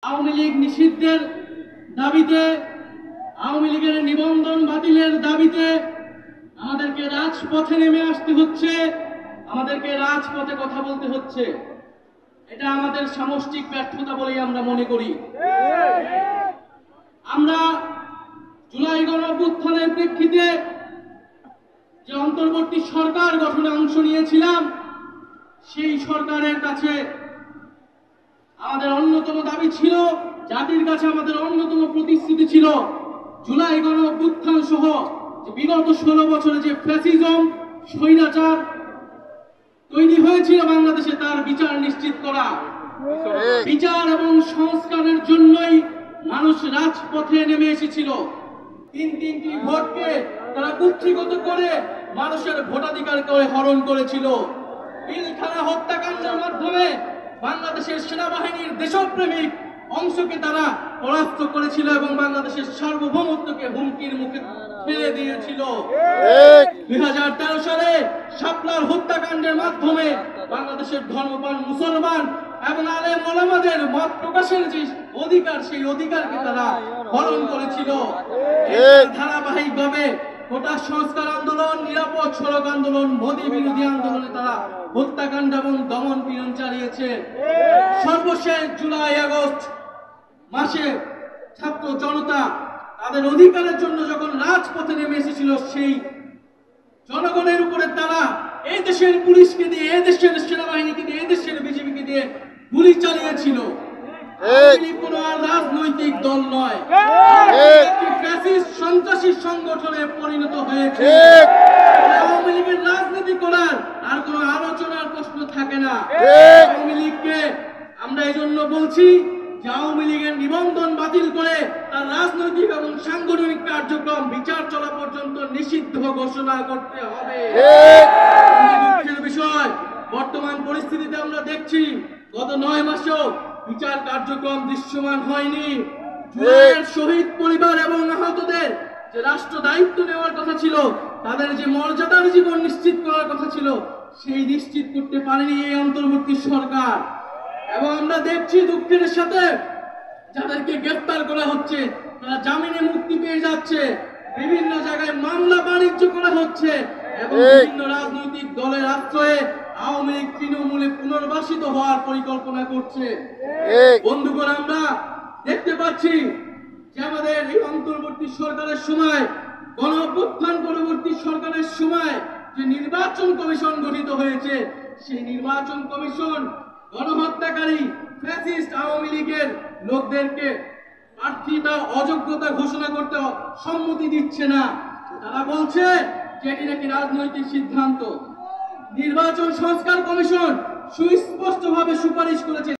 আওয়ামী লীগ নিষিদ্ধের দাবিতে, আওয়ামী লীগের নিবন্ধন বাতিলের দাবিতে আমাদেরকে রাজপথে নেমে আসতে হচ্ছে, আমাদেরকে রাজপথে কথা বলতে হচ্ছে। এটা আমাদের সামষ্টিক ব্যর্থতা বলেই আমরা মনে করি। আমরা জুলাই গণঅভ্যুত্থানের প্রেক্ষিতে যে অন্তর্বর্তী সরকার গঠনে অংশ নিয়েছিলাম, সেই সরকারের কাছে আমাদের অন্যতম দাবি ছিল, জাতির কাছে আমাদের অন্যতম প্রতিশ্রুতি ছিল, জুলাই গণঅভ্যুত্থান সহ বিগত 16 বছরে যে ফ্যাসিজম স্বৈরাচার তৈরি হয়েছিল বাংলাদেশে, তার বিচার নিশ্চিত করা। বিচার এবং সংস্কারের জন্যই মানুষ রাজপথে নেমে এসেছিল। তিনটি ভোটকে তারা কুক্ষিগত করে মানুষের ভোটাধিকার করে হরণ করেছিল। পিলখানা হত্যাকাণ্ডের মাধ্যমে বাংলাদেশের সেনাবাহিনীর দেশপ্রেমিক অংশকে তারা পরাস্ত করেছিল এবং বাংলাদেশের সার্বভৌমত্বকে হুমকির মুখে ফেলে দিয়েছিল। 2013 সালে শাপলার হত্যাকাণ্ডের মাধ্যমে বাংলাদেশের ধর্মপ্রাণ মুসলমান এবং আলেম ওলামাদের মত প্রকাশের যে অধিকার, সেই অধিকারকে তারা হরণ করেছিল। ধারাবাহিকভাবে কোটা সংস্কার আন্দোলন, নিরাপদ সড়ক আন্দোলন, মোদী বিরোধী আন্দোলনে তারা হত্যাকাণ্ড এবং দমন পীড়ন চালিয়েছে। সর্বশেষ জুলাই আগস্ট মাসে ছাত্র জনতা তাদের অধিকারের জন্য যখন রাজপথে নেমে এসেছিল, সেই জনগণের উপরে তারা এই দেশের পুলিশকে দিয়ে, এই দেশের সেনাবাহিনীকে দিয়ে, এই দেশের বিজেপিকে দিয়ে গুলি চালিয়েছিল। কোন রাজনৈতিক দল নয়, সন্ত্রাসী সংগঠনে পরিণত হয়েছে। আওয়ামী লীগের রাজনীতি করার আর কোন আলোচনার প্রশ্ন থাকে না। আওয়ামী লীগকে আমরা এই জন্য বলছি যে আওয়ামী লীগের নিবন্ধন বাতিল করে তার রাজনৈতিক এবং সাংগঠনিক কার্যক্রম বিচার চলা পর্যন্ত নিষিদ্ধ ঘোষণা করতে হবে। দুঃখের বিষয়, বর্তমান পরিস্থিতিতে আমরা দেখছি গত 9 মাসেও বিচার কার্যক্রম দৃশ্যমান হয়নি। জুলাইয়ের শহীদ পরিবার এবং আহতদের যে রাষ্ট্র দায়িত্ব নেওয়ার কথা ছিল, তাদের যে মর্যাদার জীবন নিশ্চিত করার কথা ছিল, সেই নিশ্চিত করতে পারেনি এই অন্তর্বর্তী সরকার। এবং আমরা দেখছি দুঃখের সাথে যাদেরকে গ্রেফতার করা হচ্ছে তারা জামিনে মুক্তি পেয়ে যাচ্ছে, বিভিন্ন জায়গায় মামলা বাণিজ্য করা হচ্ছে এবং বিভিন্ন রাজনৈতিক দলের আশ্রয়ে আওয়ামী লীগ তৃণমূলে পুনর্বাসিত হওয়ার পরিকল্পনা করছে। বন্ধুগণ, আমরা দেখতে পাচ্ছি যে আমাদের এই অন্তর্বর্তী সরকারের সময়, গণঅভ্যুত্থান পরবর্তী সরকারের সময় যে নির্বাচন কমিশন গঠিত হয়েছে, সেই নির্বাচন কমিশন গণহত্যাকারী ফ্যাসিস্ট আওয়ামী লীগের লোকদেরকে প্রার্থিতা অযোগ্যতা ঘোষণা করতে সম্মতি দিচ্ছে না। তারা বলছে যে এটি নাকি রাজনৈতিক সিদ্ধান্ত। নির্বাচন সংস্কার কমিশন সুস্পষ্টভাবে সুপারিশ করেছে